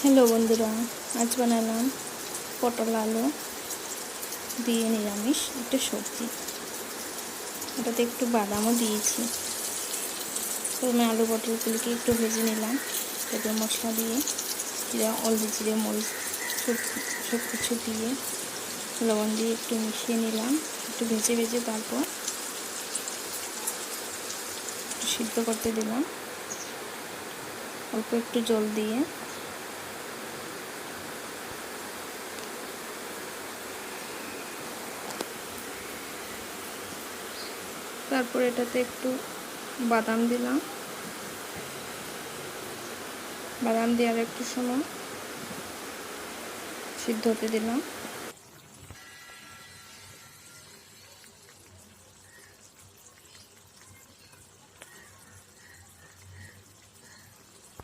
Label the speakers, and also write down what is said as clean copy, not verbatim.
Speaker 1: Hello বন্ধুরা, আজ বানালাম পটল আলু দিয়ে নিরামিষ একটা সবজি। এটাতে একটু বাদামও দিয়েছি। প্রথমে আলু পটলগুলিকে একটু ভেজে নিলাম, তারপর মশলা দিয়ে জিরা, হলদি, জিরে, মরিচ সব কিছু দিয়ে লবণ দিয়ে একটু মিশিয়ে নিলাম। একটু ভেজে ভেজে তারপর একটু সিদ্ধ করতে দিলাম অল্প একটু জল দিয়ে। তারপর এটাতে একটু বাদাম দিলাম, বাদাম দিয়ে আর একটু সময় সিদ্ধ হতে দিলাম।